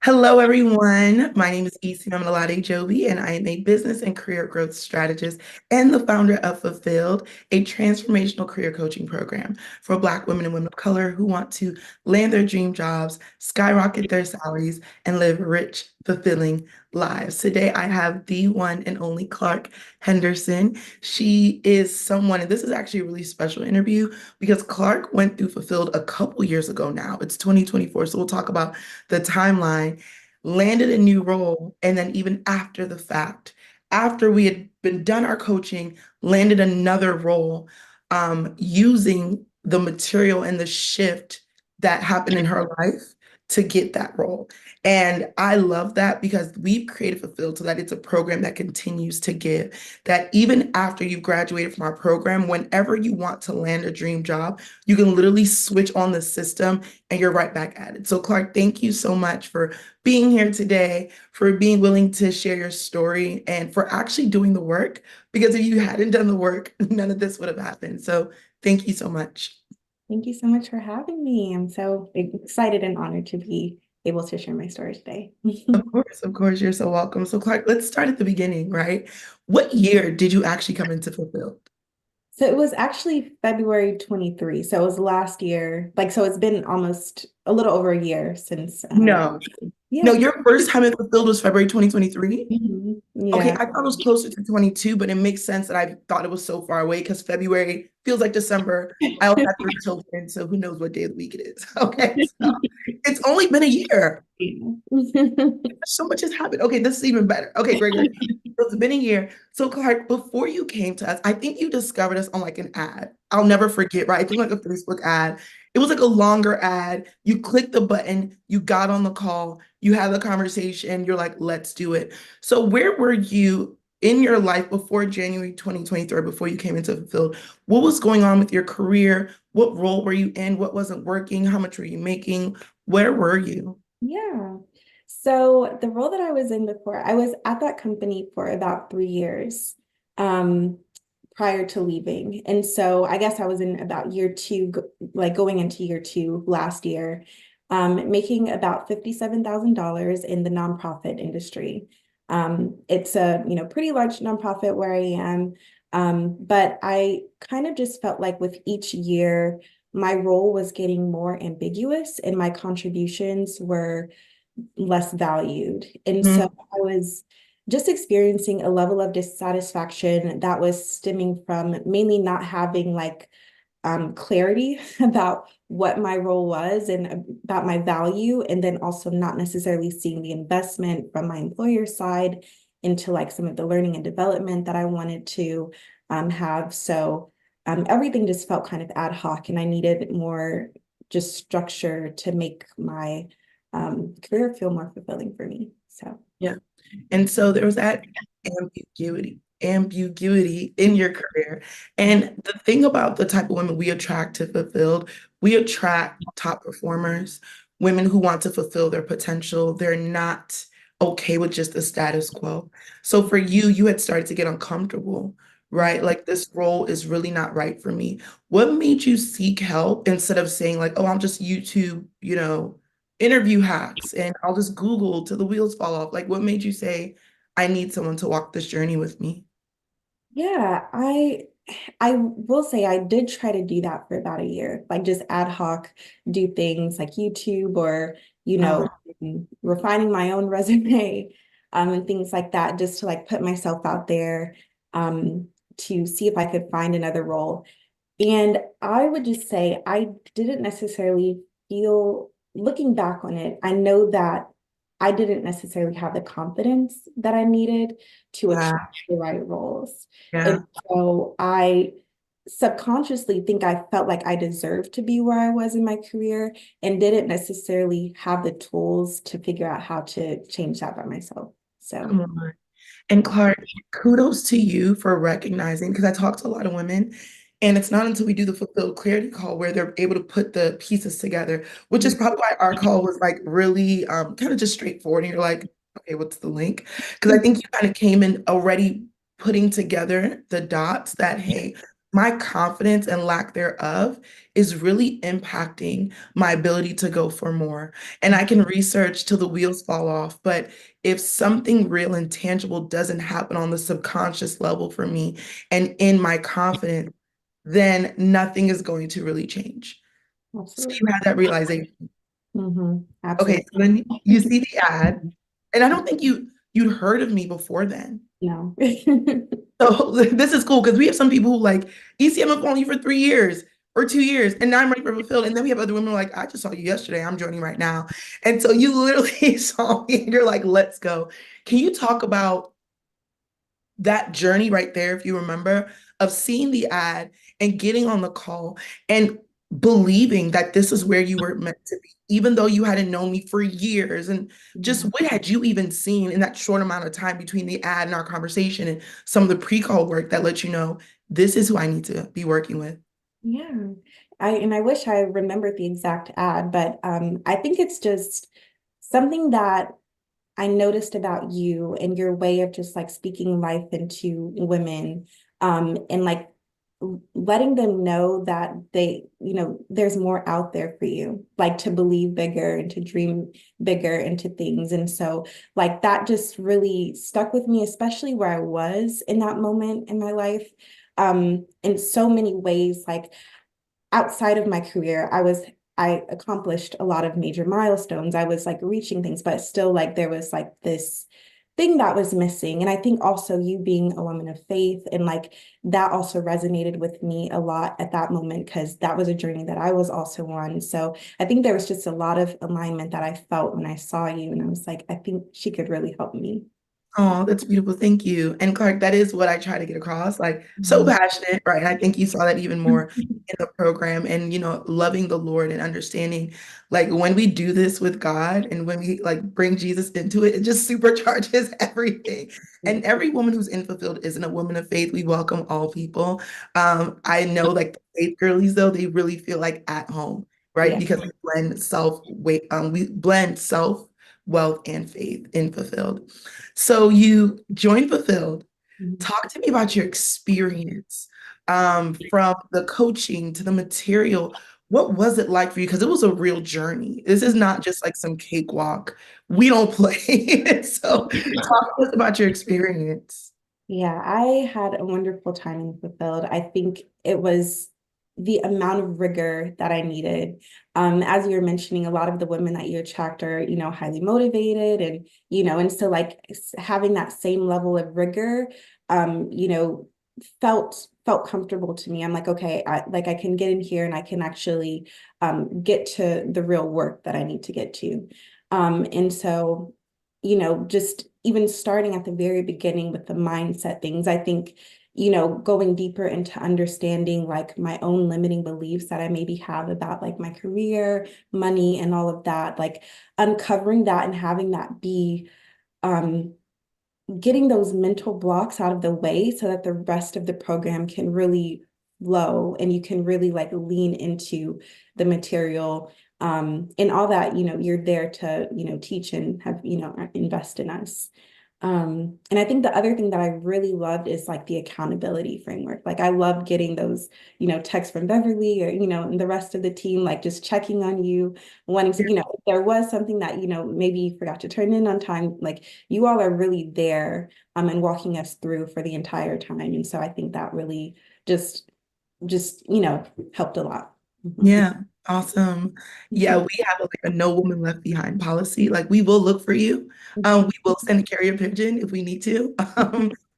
Hello, everyone. My name is Isimemen Joby, and I am a business and career growth strategist and the founder of Fulfilled, a transformational career coaching program for Black women and women of color who want to land their dream jobs, skyrocket their salaries, and live rich, fulfilling lives. Today, I have the one and only Clarke Henderson. She is someone, and this is actually a really special interview because Clarke went through Fulfilled a couple years ago now. It's 2024, so we'll talk about the timeline, landed a new role, and then even after the fact, after we had been done our coaching, landed another role, using the material and the shift that happened in her life to get that role. And I love that because we've created Fulfilled so that it's a program that continues to give, that even after you've graduated from our program, whenever you want to land a dream job, you can literally switch on the system and you're right back at it. So, Clarke, thank you so much for being here today, for being willing to share your story, and for actually doing the work. Because if you hadn't done the work, none of this would have happened. So, thank you so much. Thank you so much for having me. I'm so excited and honored to be able to share my story today. Of course, you're so welcome. So, Clarke, let's start at the beginning, right? What year did you actually come into Fulfilled? So it was actually February 23. So it was last year. So it's been almost a little over a year since No, no, yeah. your first time at Fulfilled was February 2023. Okay, Yeah. I thought it was closer to 22, but it makes sense that I thought it was so far away because February feels like December. I also have 3 children, so who knows what day of the week it is. Okay, so it's only been a year. So much has happened. Okay, this is even better. Okay, great, great. So it's been a year. So, Clarke, before you came to us, I think you discovered us on like an ad. I'll never forget, right? I think like a Facebook ad. It was like a longer ad. You clicked the button, you got on the call, you had the conversation, you're like, let's do it. So, where were you in your life before January 2023, before you came into Fulfilled? What was going on with your career? What role were you in? What wasn't working? How much were you making? Where were you? Yeah. So the role that I was in before, I was at that company for about 3 years um, prior to leaving. And so I guess I was in about year two, like going into year two last year, making about $57,000 in the nonprofit industry. It's a, pretty large nonprofit where I am. But I kind of just felt like with each year, my role was getting more ambiguous and my contributions were less valued. And so Mhm. I was just experiencing a level of dissatisfaction that was stemming from mainly not having clarity about what my role was and about my value, and then also not necessarily seeing the investment from my employer side into like some of the learning and development that I wanted to have. So everything just felt kind of ad hoc, and I needed more just structure to make my career feel more fulfilling for me. So Yeah. And so there was that ambiguity in your career. And the thing about the type of women we attract to Fulfilled, we attract top performers, women who want to fulfill their potential. They're not okay with just the status quo. So for you, you had started to get uncomfortable, right? Like this role is really not right for me. What made you seek help instead of saying like, oh, I'm just YouTube, interview hacks and I'll just Google till the wheels fall off? Like, what made you say, I need someone to walk this journey with me? yeah, I will say I did try to do that for about a year, like just ad hoc do things like YouTube or, Uh, refining my own resume, and things like that, just to like put myself out there, um, to see if I could find another role. And I would just say I didn't necessarily feel, looking back on it, I know that I didn't necessarily have the confidence that I needed to yeah, attract the right roles. yeah. And so I subconsciously think I felt like I deserved to be where I was in my career and didn't necessarily have the tools to figure out how to change that by myself. So Come on. And Clarke, kudos to you for recognizing, because I talk to a lot of women, and it's not until we do the fulfilled clarity call where they're able to put the pieces together, which is probably why our call was like really kind of just straightforward. And you're like, okay, what's the link? Because I think you kind of came in already putting together the dots that, hey, my confidence and lack thereof is really impacting my ability to go for more. And I can research till the wheels fall off, but if something real and tangible doesn't happen on the subconscious level for me and in my confidence, then nothing is going to really change. So you Absolutely. had that realization. Okay, so Absolutely. then you see the ad, and I don't think you'd heard of me before then. No. So this is cool because we have some people who like ECM have known you for 3 years or 2 years, and now I'm ready for fulfilled. And then we have other women who are like, I just saw you yesterday. I'm joining right now. And so you literally saw me and you're like, let's go. Can you talk about that journey right there, if you remember, of seeing the ad and getting on the call and believing that this is where you were meant to be, even though you hadn't known me for years? And just Mhm. what had you even seen in that short amount of time between the ad and our conversation and some of the pre-call work that let you know this is who I need to be working with? Yeah. I wish I remembered the exact ad, but I think it's just something that I noticed about you and your way of just like speaking life into women, and like letting them know that there's more out there for you, like to believe bigger and to dream bigger into things. And so like that just really stuck with me, especially where I was in that moment in my life. In so many ways, like outside of my career, I accomplished a lot of major milestones. I was like reaching things, but still like there was like this thing that was missing. And I think also you being a woman of faith and like that also resonated with me a lot at that moment because that was a journey that I was also on. So I think there was just a lot of alignment that I felt when I saw you. And I was like, I think she could really help me. Oh, that's beautiful. Thank you. And Clark, that is what I try to get across. Like, so Mhm. passionate, right? And I think you saw that even more in the program and, loving the Lord and understanding, like, when we do this with God and when we like bring Jesus into it, it just supercharges everything. Yeah. And every woman who's in fulfilled isn't a woman of faith. We welcome all people. I know like the faith girlies, though, they really feel like at home, right? Yeah. Because we blend self, wealth, and faith in fulfilled. So you joined Fulfilled. Mhm. Talk to me about your experience from the coaching to the material. What was it like for you? Because it was a real journey. This is not just like some cakewalk. We don't play. So talk to us about your experience. Yeah, I had a wonderful time in Fulfilled. I think it was the amount of rigor that I needed. As you were mentioning, a lot of the women that you attract are, highly motivated and so like having that same level of rigor, um, you know, felt comfortable to me. I'm like, okay, I can get in here and I can actually get to the real work that I need to get to. And so just even starting at the very beginning with the mindset things, I think, going deeper into understanding like my own limiting beliefs that I maybe have about like my career, money, and all of that, like uncovering that and having that be um, getting those mental blocks out of the way so that the rest of the program can really flow and you can really like lean into the material, and all that you're there to teach and have invest in us. And I think the other thing that I really loved is like the accountability framework. Like I love getting those texts from Beverly or and the rest of the team, like just checking on you, wanting to if there was something that maybe you forgot to turn in on time, like you all are really there, and walking us through for the entire time. And so I think that really just helped a lot. Mhm. Yeah, awesome. Yeah, we have like a no woman left behind policy. Like we will look for you. We will send a carrier pigeon if we need to,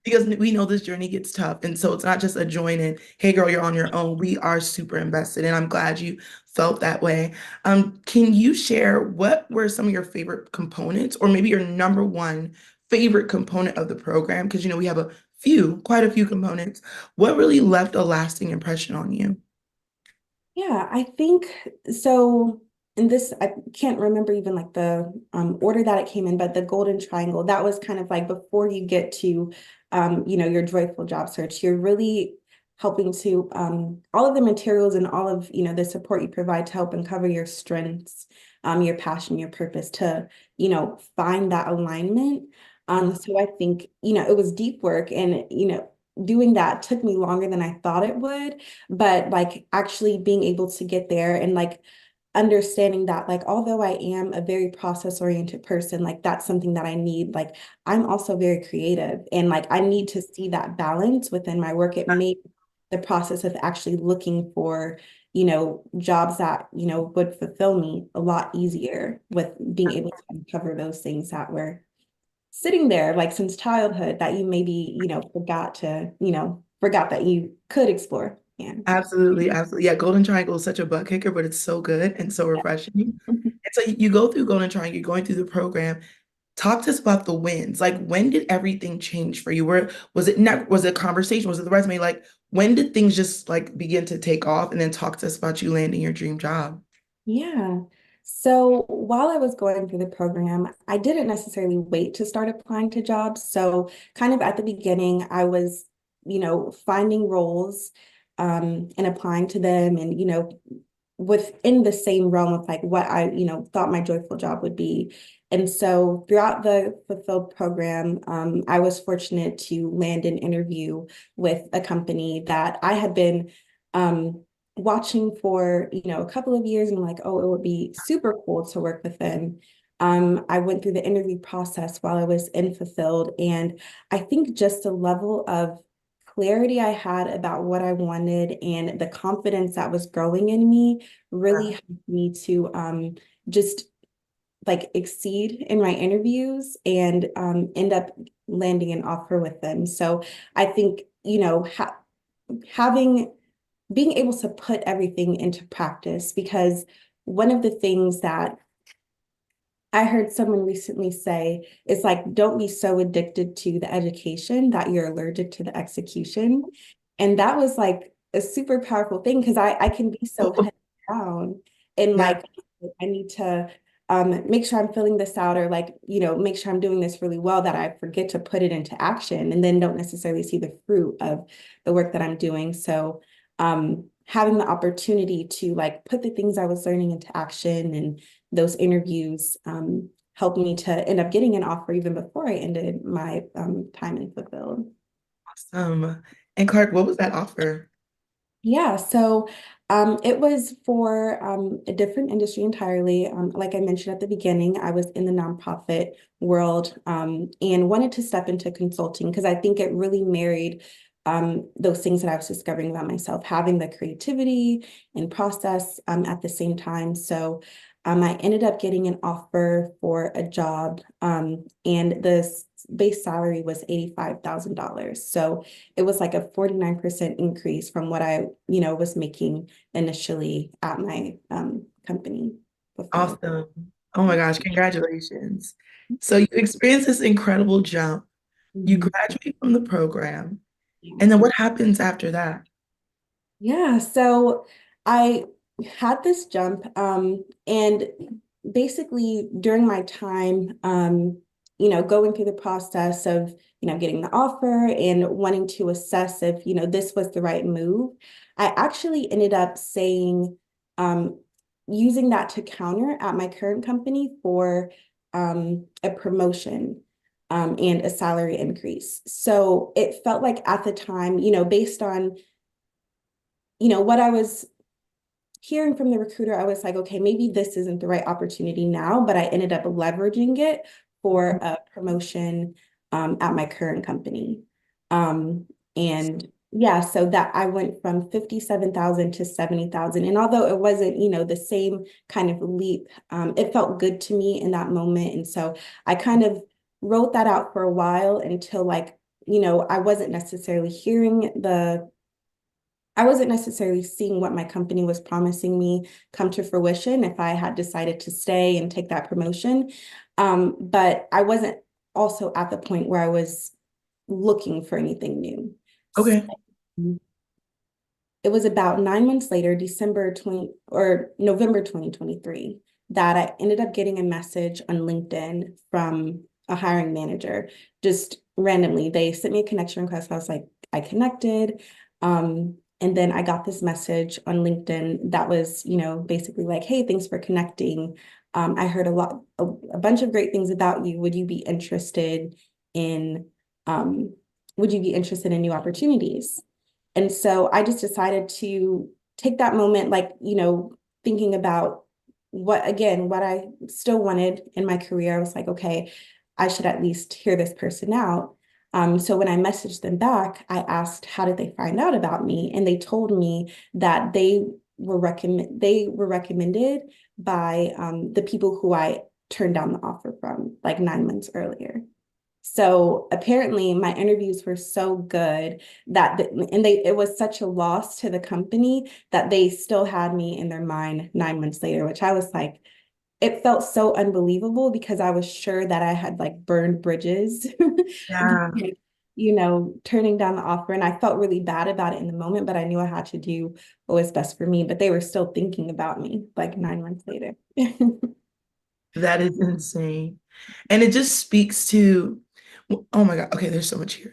because we know this journey gets tough. And so it's not just a join in, hey girl, you're on your own. We are super invested, and I'm glad you felt that way. Can you share what were some of your favorite components, or maybe your number one favorite component of the program? Because we have quite a few components. What really left a lasting impression on you? Yeah, I think so. And this, I can't remember even like the order that it came in, but the golden triangle, that was kind of like before you get to, your joyful job search, you're really helping to all of the materials and all of, the support you provide to help uncover your strengths, your passion, your purpose to, find that alignment. So I think, it was deep work and, doing that took me longer than I thought it would, but like actually being able to get there and like understanding that like although I am a very process oriented person, like that's something that I need. Like I'm also very creative and like I need to see that balance within my work. It made the process of actually looking for, jobs that, would fulfill me a lot easier with being able to uncover those things that were sitting there like since childhood that you maybe, forgot that you could explore. Yeah. Absolutely, absolutely. Yeah, Golden Triangle is such a butt kicker, but it's so good and so refreshing. And so you go through Golden Triangle, you're going through the program. Talk to us about the wins. Like, when did everything change for you? Where was it not, was it conversation? Was it the resume? Like, when did things just like begin to take off? And then talk to us about you landing your dream job. Yeah. So while I was going through the program, I didn't necessarily wait to start applying to jobs. So kind of at the beginning, I was, finding roles and applying to them and, within the same realm of like what I, thought my joyful job would be. And so throughout the Fulfilled program, I was fortunate to land an interview with a company that I had been watching for, a couple of years and like, oh, it would be super cool to work with them. I went through the interview process while I was in Fulfilled, and I think just the level of clarity I had about what I wanted and the confidence that was growing in me really helped me to just like exceed in my interviews and end up landing an offer with them. So I think, having being able to put everything into practice, because one of the things that I heard someone recently say is like, don't be so addicted to the education that you're allergic to the execution. And that was like a super powerful thing because I can be so head down and Yeah. like, I need to make sure I'm filling this out or like, make sure I'm doing this really well that I forget to put it into action and then don't necessarily see the fruit of the work that I'm doing. So having the opportunity to like put the things I was learning into action and those interviews helped me to end up getting an offer even before I ended my time in Fulfilled. And Clark, what was that offer? Yeah, so it was for a different industry entirely. Like I mentioned at the beginning, I was in the nonprofit world and wanted to step into consulting because I think it really married those things that I was discovering about myself, having the creativity and process at the same time. So I ended up getting an offer for a job and the base salary was $85,000. So it was like a 49% increase from what I, was making initially at my company before. Awesome. Oh my gosh, congratulations. So you experienced this incredible jump. You Mhm. graduate from the program. And then what happens after that? Yeah, so I had this jump, and basically during my time, going through the process of, getting the offer and wanting to assess if, this was the right move, I actually ended up saying, um, using that to counter at my current company for a promotion. And a salary increase. So it felt like at the time, based on what I was hearing from the recruiter, I was like, okay, maybe this isn't the right opportunity now, but I ended up leveraging it for a promotion at my current company. Um, and yeah, so that I went from 57,000 to 70,000. And although it wasn't, the same kind of leap, it felt good to me in that moment. And so I kind of wrote that out for a while until like, I wasn't necessarily seeing what my company was promising me come to fruition if I had decided to stay and take that promotion. But I wasn't also at the point where I was looking for anything new. So Okay. it was about 9 months later, December 20 or November 2023, that I ended up getting a message on LinkedIn from a hiring manager. Just randomly, they sent me a connection request. I was like, I connected. And then I got this message on LinkedIn that was, basically like, hey, thanks for connecting. I heard a bunch of great things about you. Would you be interested in would you be interested in new opportunities? And so I just decided to take that moment, like, thinking about what I still wanted in my career. I was like, okay, I should at least hear this person out. So when I messaged them back, I asked, how did they find out about me? And they told me that they were recommended by the people who I turned down the offer from like 9 months earlier. So apparently my interviews were so good and it was such a loss to the company that they still had me in their mind 9 months later, which I was like, it felt so unbelievable because I was sure that I had like burned bridges, Yeah. turning down the offer. And I felt really bad about it in the moment, but I knew I had to do what was best for me. But they were still thinking about me like 9 months later. That is insane. And it just speaks to, oh my God, okay, there's so much here.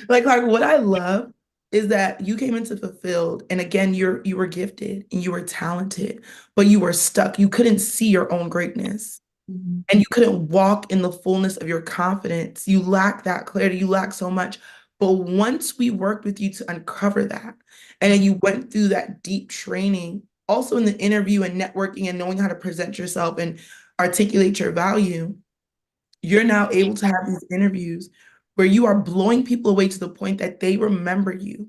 Like what I love is that you came into fulfilled, and again, you were gifted and you were talented, but you were stuck. You couldn't see your own greatness. Mhm. And you couldn't walk in the fullness of your confidence. You lack that clarity. You lack so much. But once we worked with you to uncover that, and then you went through that deep training, also in the interview and networking and knowing how to present yourself and articulate your value, you're now able to have these interviews where you are blowing people away to the point that they remember you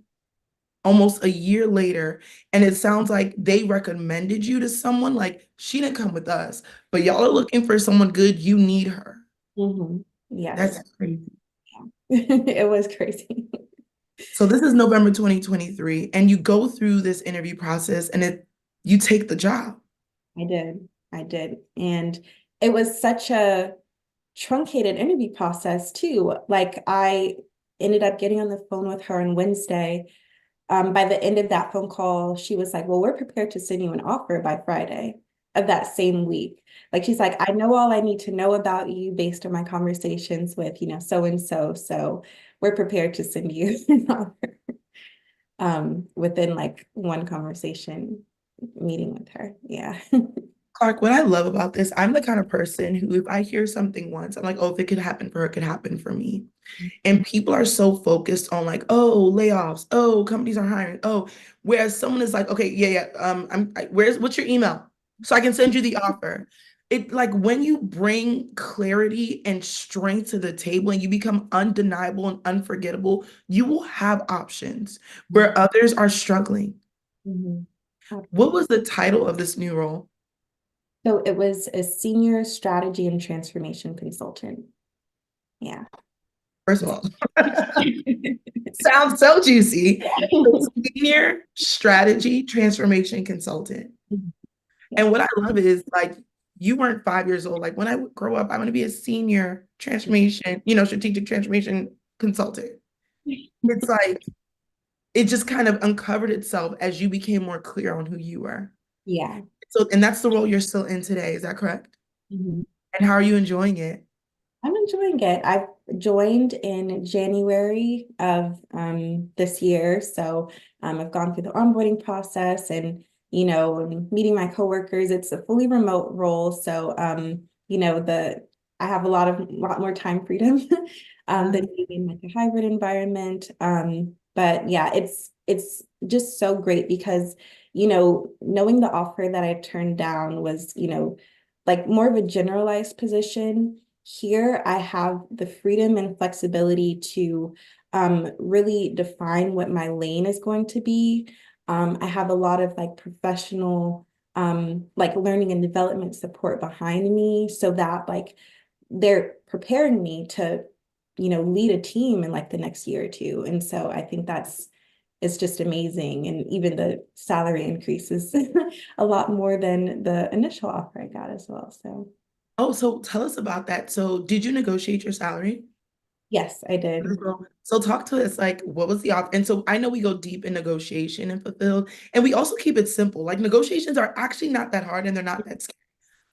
almost a year later. And it sounds like they recommended you to someone, like she didn't come with us, but y'all are looking for someone good. You need her. Mhm. Yes, That's crazy. it was crazy. So this is November 2023, and you go through this interview process and you take the job. I did. I did. And it was such a truncated interview process too. Like I ended up getting on the phone with her on Wednesday. By the end of that phone call, she was like, well, we're prepared to send you an offer by Friday of that same week. Like she's like, I know all I need to know about you based on my conversations with, so and so. So we're prepared to send you an offer within like one conversation meeting with her. Yeah. Clark, what I love about this, I'm the kind of person who, if I hear something once, I'm like, oh, if it could happen for her, it could happen for me. And people are so focused on like, oh, layoffs, oh, companies are hiring, oh, whereas someone is like, okay, yeah, yeah, what's your email? So I can send you the offer. It like when you bring clarity and strength to the table and you become undeniable and unforgettable, you will have options where others are struggling. Mhm. What Absolutely. was the title of this new role? So it was a senior strategy and transformation consultant. Yeah. First of all, sounds so juicy. Senior strategy transformation consultant. Yeah. And what I love is like you weren't 5 years old. Like when I grow up, I'm going to be a senior transformation, strategic transformation consultant. It's like it just kind of uncovered itself as you became more clear on who you were. Yeah. So, and that's the role you're still in today. Is that correct? Mhm. And how are you enjoying it? I'm enjoying it. I've joined in January of this year. So I've gone through the onboarding process and, meeting my coworkers. It's a fully remote role. So, I have a lot more time freedom than being in like a hybrid environment. But yeah, it's just so great because, knowing the offer that I turned down was, like more of a generalized position. Here, I have the freedom and flexibility to really define what my lane is going to be. I have a lot of like professional, like learning and development support behind me so that like they're preparing me to, lead a team in like the next year or two. And so I think it's just amazing. And even the salary increase is a lot more than the initial offer I got as well. So. Oh, so tell us about that. So, did you negotiate your salary? Yes, I did. So talk to us like what was the offer? And so I know we go deep in negotiation and fulfilled, and we also keep it simple. Like negotiations are actually not that hard and they're not that scary,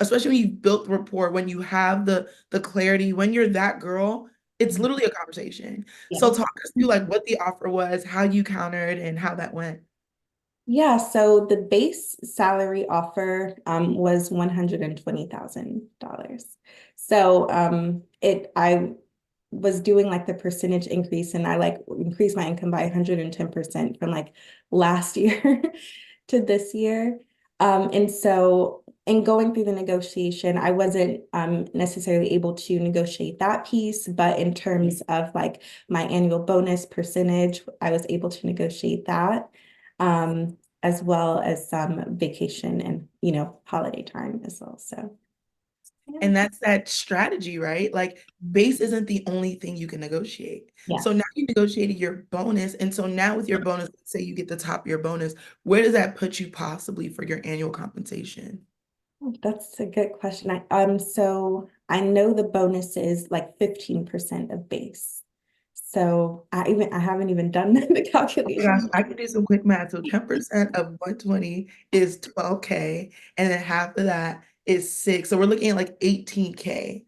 especially when you've built rapport, when you have the clarity, when you're that girl, it's literally a conversation. Yeah. So talk us through like what the offer was, how you countered, and how that went. Yeah, so the base salary offer was $120,000. So it I was doing like the percentage increase, and I like increased my income by 110% from like last year to this year. And so in going through the negotiation, I wasn't necessarily able to negotiate that piece, but in terms of like my annual bonus percentage, I was able to negotiate that, as well as some vacation and, holiday time as well. So, yeah. And that's that strategy, right? Like base isn't the only thing you can negotiate. Yeah. So now you negotiated your bonus. And so now with your bonus, let's say you get the top of your bonus, where does that put you possibly for your annual compensation? That's a good question. So I know the bonus is like 15% of base. So I haven't even done the Oh my gosh, calculation. I can do some quick math. So 10% of 120 is 12K, and then half of that is six. So we're looking at like 18K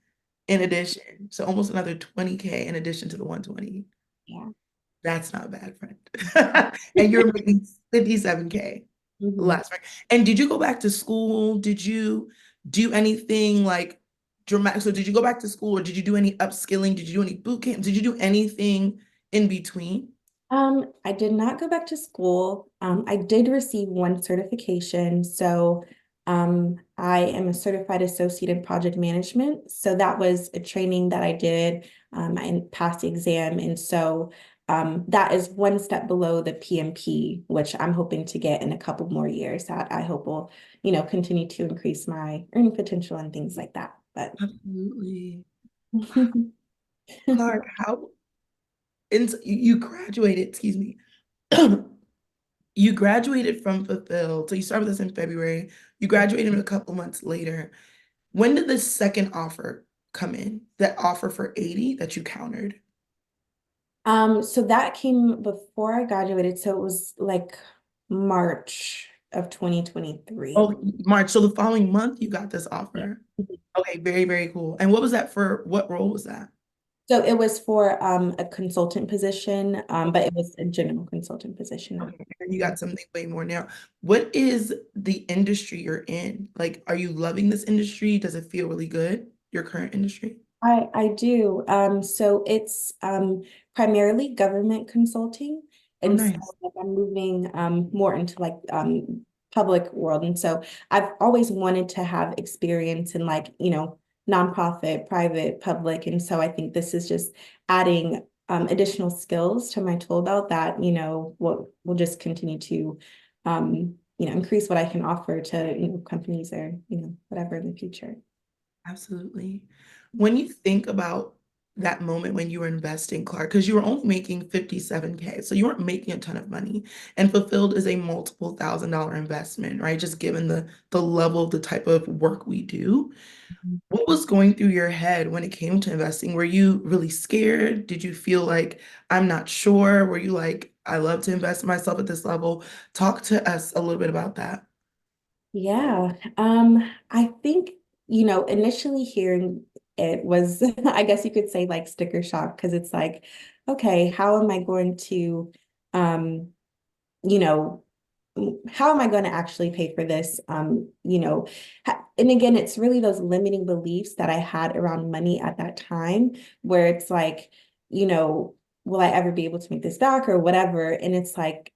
in addition. So almost another 20K in addition to the 120. Yeah. That's not bad, friend. And you're making 57K Mhm. last, right? And did you go back to school? Did you do anything like dramatic? So did you go back to school or did you do any upskilling? Did you do any boot camps? Did you do anything in between? I did not go back to school. I did receive one certification. So, I am a certified associate in project management. So that was a training that I did. I passed the exam. And so, that is one step below the PMP, which I'm hoping to get in a couple more years. That I hope will, continue to increase my earning potential and things like that. But Absolutely. Clarke, how and you graduated, excuse me. You graduated from Fulfilled. So you started with us in February. You graduated a couple months later. When did the second offer come in? That offer for 80 that you countered? So that came before I graduated. So it was like March of 2023. Oh, March. So the following month you got this Yeah. offer. Okay, very, very cool. And what was that for? What role was that? So it was for a consultant position, but it was a general consultant position. Okay, and you got something way more now. What is the industry you're in? Like, are you loving this industry? Does it feel really good? Your current industry? I do. So it's primarily government consulting. Oh, And so nice. like, I'm moving more into like public world. And so I've always wanted to have experience in like, nonprofit, private, public. And so I think this is just adding additional skills to my tool belt that, will just continue to increase what I can offer to, companies or, whatever in the future. Absolutely. When you think about that moment when you were investing, Clark, because you were only making 57K, so you weren't making a ton of money. And Fulfilled is a multiple $1,000 investment, right? Just given the level of the type of work we do. What was going through your head when it came to investing? Were you really scared? Did you feel like I'm not sure? Were you like, I love to invest in myself at this level? Talk to us a little bit about that. Yeah, I think, initially hearing it was, I guess you could say like sticker shock, because it's like, okay, how am I going to, um, you know, how am I going to actually pay for this? And again, it's really those limiting beliefs that I had around money at that time, where it's like, you know, will I ever be able to make this back or whatever? And it's like,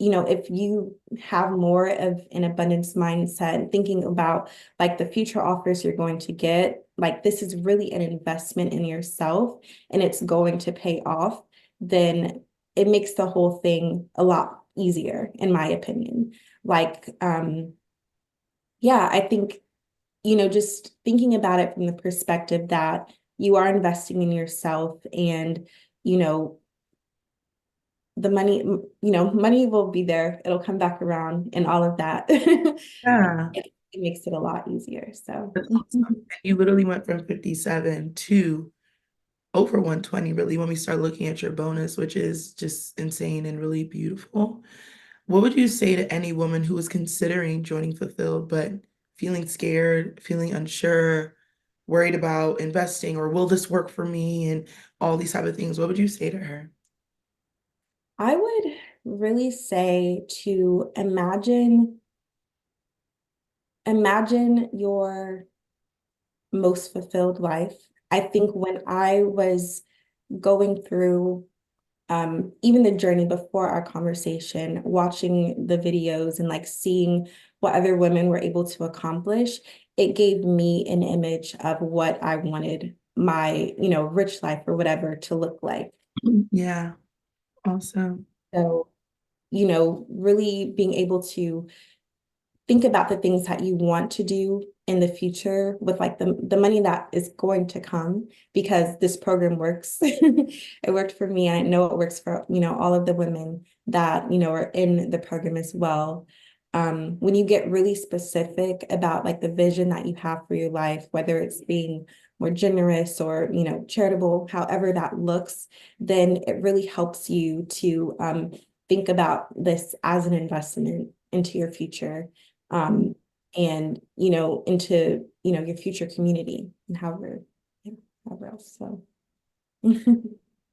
if you have more of an abundance mindset, thinking about like the future offers you're going to get, like this is really an investment in yourself and it's going to pay off, then it makes the whole thing a lot easier, in my opinion. Like, yeah, I think, just thinking about it from the perspective that you are investing in yourself and, you know, the money, money will be there. It'll come back around and all of that. Yeah. It makes it a lot easier. So, That's awesome. You literally went from 57 to over 120, really, when we start looking at your bonus, which is just insane and really beautiful. What would you say to any woman who is considering joining Fulfilled, but feeling scared, feeling unsure, worried about investing, or will this work for me, and all these type of things? What would you say to her? I would really say to imagine your most fulfilled life. I think when I was going through even the journey before our conversation, watching the videos and like seeing what other women were able to accomplish, it gave me an image of what I wanted my, rich life or whatever to look like. Yeah, awesome. So, really being able to think about the things that you want to do in the future with like the money that is going to come because this program works. It worked for me. I know it works for, all of the women that, are in the program as well. When you get really specific about like the vision that you have for your life, whether it's being more generous or, charitable, however that looks, then it really helps you to think about this as an investment into your future um, and into your future community and however else. So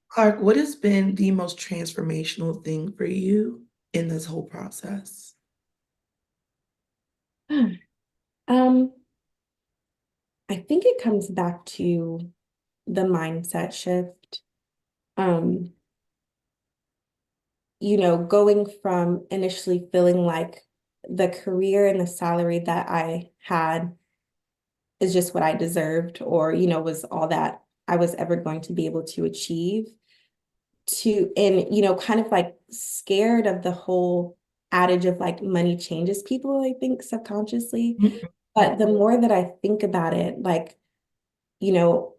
Clarke, what has been the most transformational thing for you in this whole process? um I think it comes back to the mindset shift. Um, going from initially feeling like the career and the salary that I had is just what I deserved or, was all that I was ever going to be able to achieve and kind of like scared of the whole adage of like money changes people, I think subconsciously. But the more that I think about it, like, you know,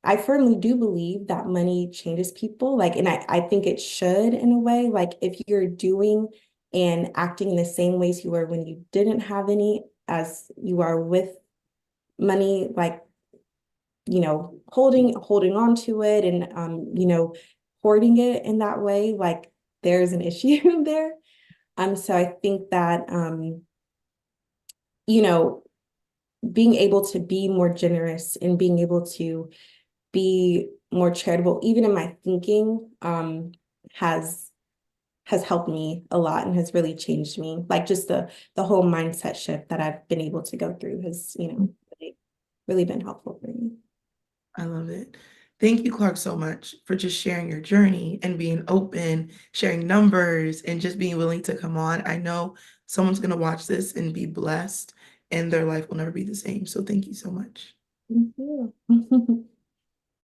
I firmly do believe that money changes people. Like, and I think it should in a way. Like, if you're doing and acting in the same ways you were when you didn't have any, as you are with money, like, holding on to it and hoarding it in that way, like there's an issue there. So I think that you know, being able to be more generous and being able to be more charitable, even in my thinking, has has helped me a lot and has really changed me. Like just the whole mindset shift that I've been able to go through has, really been helpful for me. I love it. Thank you, Clarke, so much for just sharing your journey and being open, sharing numbers, and just being willing to come on. I know someone's going to watch this and be blessed, and their life will never be the same. So thank you so much. Thank you.